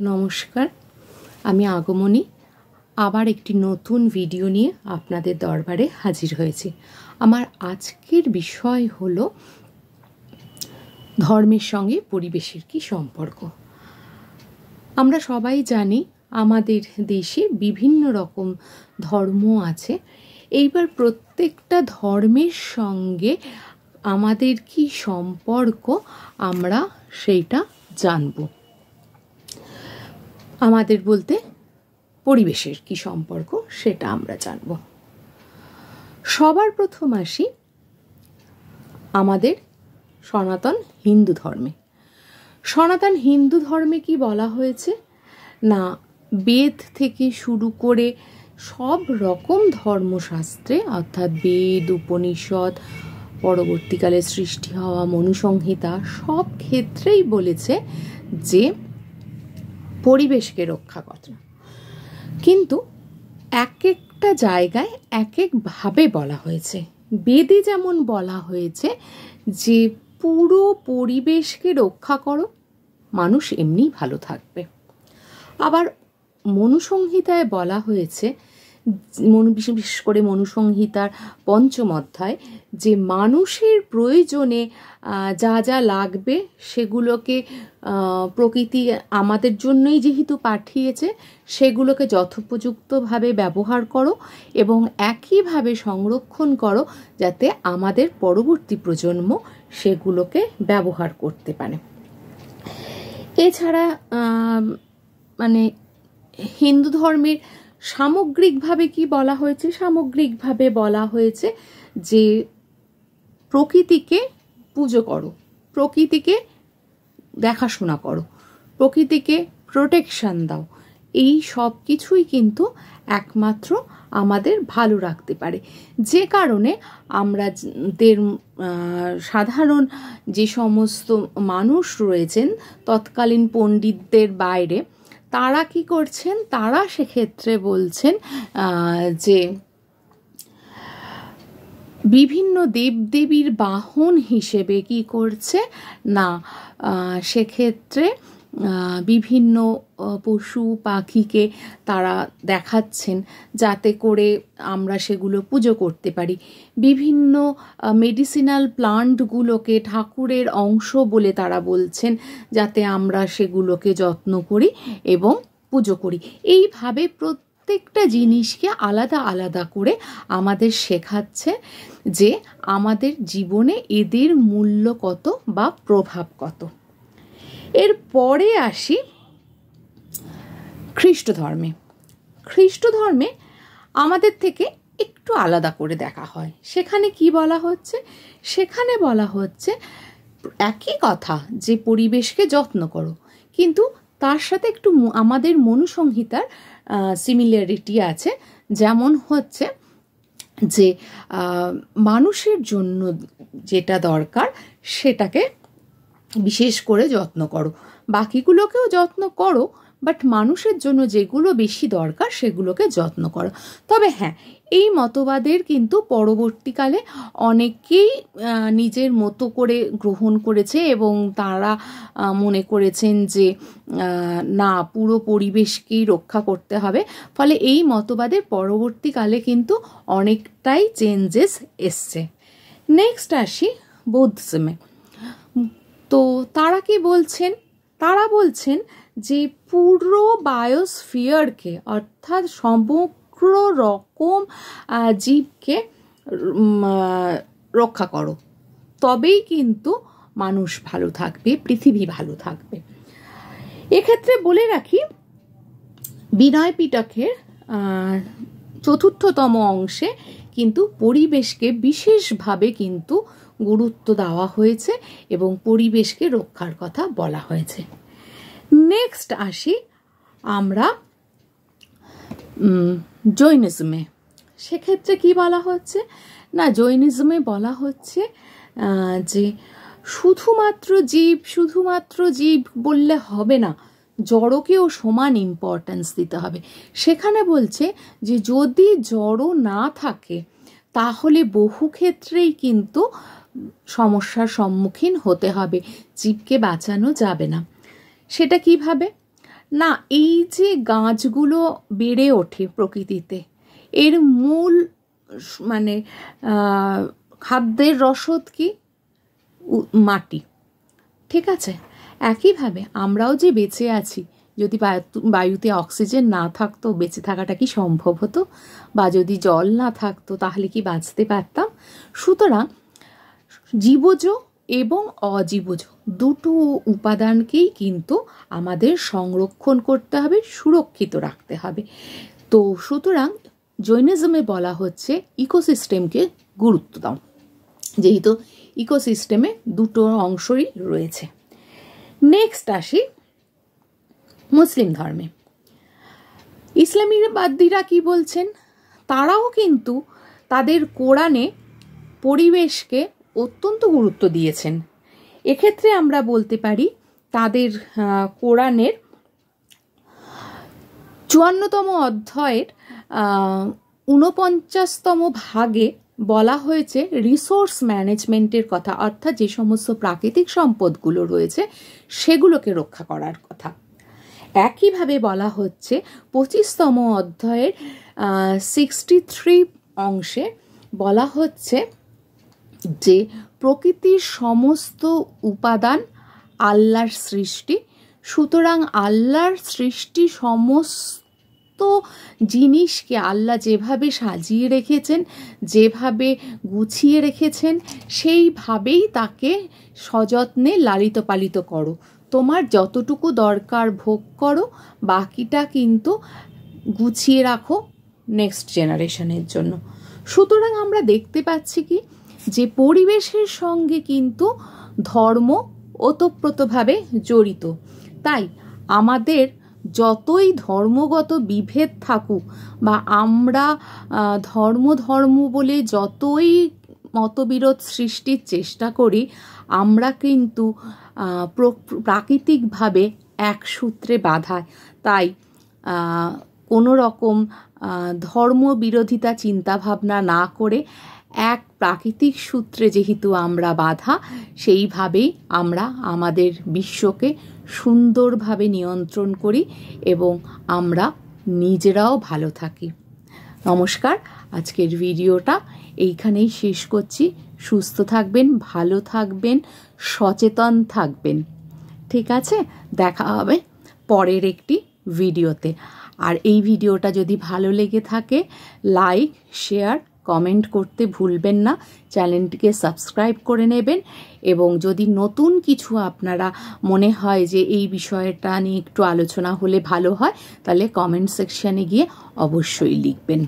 नमस्कार, आमी आगमनी आबार एकटी नतून भिडियो निये आपनादेर दरबारे हाजिर हयेछि। आमार आजकेर विषय हलो धर्मेर संगे परिवेशेर कि सम्पर्क। आमरा सबाई जानी आमादेर देशे विभिन्न रकम धर्म आछे। एइबार प्रत्येकटा धर्मेर संगे आमादेर कि सम्पर्क आमरा सेइटा जानबो। आमादेर बोलते परिवेशेर कि सम्पर्क सेटा आमरा जानबो। सबार प्रथम आसि आमादेर सनातन हिंदू धर्मे। सनातन हिंदू धर्मे कि बला हयेछे ना, वेद थेके शुरू करे सब रकम धर्मशास्त्रे अर्थात वेद उपनिषद परवर्तीकाले सृष्टि हवा मनुसंहिता सब क्षेत्रेई बोलेছে जे परिवेशके रक्षा करा, किन्तु एक एकटा जायगाय एक एक भावे बला हयेछे। वेदे जेमन बला हयेछे जे पुरो परिवेशके रक्षा करो, मानुष एमनी भालो थाकबे। आबार मनुसंहिताय बला हयेछे, विशेष करे मनुसंहितार पंचम अध्याय, जे मानुषेर प्रयोजने जा जा लागबे सेगुलोके प्रकृति आमादेर जन्यई जेहेतु पाठिয়েছে सेगुलोके यथोपयुक्तभावे व्यवहार करो एबं एकई भावे संरक्षण करो जाते आमादेर परवर्ती प्रजन्म सेगुलोके व्यवहार करते पारे। एछाड़ा माने हिंदू धर्मेर सामग्रिकभावे कि बला हयेछे, सामग्रिकभावे बला हयेछे जे प्रकृतिके पूजो करो, प्रकृतिके देखाशोना करो, प्रकृतिके प्रोटेक्शन दाओ। এই সব কিছুই কিন্তু একমাত্র আমাদের ভালো রাখতে পারে, যে কারণে আমাদের সাধারণ যে সমস্ত মানুষ রয়েছেন তৎকালীন পণ্ডিতদের বাইরে তারা কি করছেন, তারা সেক্ষেত্রে বলছেন যে বিভিন্ন দেবদেবীর বাহন হিসেবে কি করছে না, সেক্ষেত্রে বিভিন্ন পশু পাখিকে তারা দেখাচ্ছেন যাতে করে আমরা সেগুলো পুজো করতে পারি। বিভিন্ন মেডিসিনাল প্লান্টগুলোকে ঠাকুরের অংশ বলে তারা বলছেন যাতে আমরা সেগুলোকে যত্ন করি এবং পুজো করি। এইভাবে প্রত্যেকটা জিনিসকে আলাদা আলাদা করে আমাদের শেখাচ্ছে যে আমাদের জীবনে এদের মূল্য কত বা প্রভাব কত। এর পরে আসি খ্রিস্ট ধর্মে। খ্রিস্ট ধর্মে আমাদের থেকে একটু আলাদা করে দেখা হয়। সেখানে কি বলা হচ্ছে, সেখানে বলা হচ্ছে একই কথা যে পরিবেশকে যত্ন করো, কিন্তু তার সাথে একটু আমাদের মনুসংহিতার সিমিলারিটি আছে। যেমন হচ্ছে যে মানুষের জন্য যেটা দরকার সেটাকে বিশেষ করে যত্ন করো, বাকিগুলোকেও যত্ন করো, বাট মানুষের জন্য যেগুলো বেশি দরকার সেগুলোকে যত্ন করো। তবে হ্যাঁ, এই মতবাদের কিন্তু পরবর্তীকালে অনেকেই নিজের মতো করে গ্রহণ করেছে এবং তারা মনে করেছেন যে না, পুরো পরিবেশকেই রক্ষা করতে হবে। ফলে এই মতবাদের পরবর্তীকালে কিন্তু অনেকটাই চেঞ্জেস এসছে। নেক্সট আসি বৌদ্ধজমে। তো তারা কি বলছেন, তারা বলছেন যে পুরো বায়োস্ফিয়ারকে অর্থাৎ সমগ্র রকম জীবকে রক্ষা করো, তবেই কিন্তু মানুষ ভালো থাকবে, পৃথিবী ভালো থাকবে। এক্ষেত্রে বলে রাখি বিনয় পিটকের চতুর্থতম অংশে কিন্তু পরিবেশকে বিশেষভাবে কিন্তু গুরুত্ব দেওয়া হয়েছে এবং পরিবেশকে রক্ষার কথা বলা হয়েছে। নেক্সট আসি আমরা জৈনিজমে। সেক্ষেত্রে কি বলা হচ্ছে না, জৈনিজমে বলা হচ্ছে যে শুধুমাত্র জীব বললে হবে না, জড়কেও সমান ইম্পর্ট্যান্স দিতে হবে। সেখানে বলছে যে যদি জড় না থাকে তাহলে বহু ক্ষেত্রেই কিন্তু সমস্যার সম্মুখীন হতে হবে, জীবকে বাঁচানো যাবে না। সেটা কিভাবে না এই যে গাছগুলো বেড়ে ওঠে প্রকৃতিতে, এর মূল মানে খাদ্যের রসদ কি? মাটি। ঠিক আছে, একইভাবে আমরাও যে বেঁচে আছি, যদি বায়ুতে অক্সিজেন না থাকতো বেঁচে থাকাটা কি সম্ভব হতো? বা যদি জল না থাকতো তাহলে কি বাঁচতে পারতাম? সুতরাং জীবজ এবং অজীবজ দুটো উপাদানকেই কিন্তু আমাদের সংরক্ষণ করতে হবে, সুরক্ষিত রাখতে হবে। তো সুতরাং জৈনিজমে বলা হচ্ছে ইকোসিস্টেমকে গুরুত্ব দাও, যেহেতু ইকোসিস্টেমে দুটো অংশই রয়েছে। নেক্সট আসি মুসলিম ধর্মে। ইসলামীবাদীরা কি বলছেন? তারাও কিন্তু তাদের কোরআনে পরিবেশকে অত্যন্ত গুরুত্ব দিয়েছেন। এক্ষেত্রে আমরা বলতে পারি তাদের কোরআনের 54তম অধ্যায়ের 49তম ভাগে বলা হয়েছে রিসোর্স ম্যানেজমেন্টের কথা, অর্থাৎ যে সমস্ত প্রাকৃতিক সম্পদগুলো রয়েছে সেগুলোকে রক্ষা করার কথা। একইভাবে বলা হচ্ছে 25তম অধ্যায়ের 63 অংশে বলা হচ্ছে যে প্রকৃতির সমস্ত উপাদান আল্লাহর সৃষ্টি, সুতরাং আল্লাহর সৃষ্টি সমস্ত জিনিসকে আল্লাহ যেভাবে সাজিয়ে রেখেছেন, যেভাবে গুছিয়ে রেখেছেন, সেইভাবেই তাকে সযত্নে লালিত পালিত করো। তোমার যতটুকু দরকার ভোগ করো, বাকিটা কিন্তু গুছিয়ে রাখো নেক্সট জেনারেশনের জন্য। সুতরাং আমরা দেখতে পাচ্ছি কি যে পরিবেশের সঙ্গে কিন্তু ধর্ম ওতপ্রোতভাবে জড়িত। তাই আমাদের যতই ধর্মগত বিভেদ থাকুক বা আমরা ধর্ম বলে যতই মতবিরোধ সৃষ্টির চেষ্টা করি, আমরা কিন্তু প্রাকৃতিকভাবে এক সূত্রে বাঁধা। তাই কোনো রকম ধর্ম বিরোধিতা চিন্তাভাবনা না করে এক প্রাকৃতিক সূত্রে যেহেতু আমরা বাঁধা, সেইভাবেই আমরা আমাদের বিশ্বকে সুন্দরভাবে নিয়ন্ত্রণ করি এবং আমরা নিজেরাও ভালো থাকি। নমস্কার, আজকের ভিডিওটা এইখানেই শেষ করছি। সুস্থ থাকবেন, ভালো থাকবেন, সচেতন থাকবেন। ঠিক আছে, দেখা হবে পরের একটি ভিডিওতে। আর এই ভিডিওটা যদি ভালো লেগে থাকে লাইক, শেয়ার, কমেন্ট করতে ভুলবেন না। চ্যানেলটিকে সাবস্ক্রাইব করে নেবেন এবং যদি নতুন কিছু আপনারা মনে হয় যে এই বিষয়টা নিয়ে একটু আলোচনা হলে ভালো হয়, তাহলে কমেন্ট সেকশানে গিয়ে অবশ্যই লিখবেন।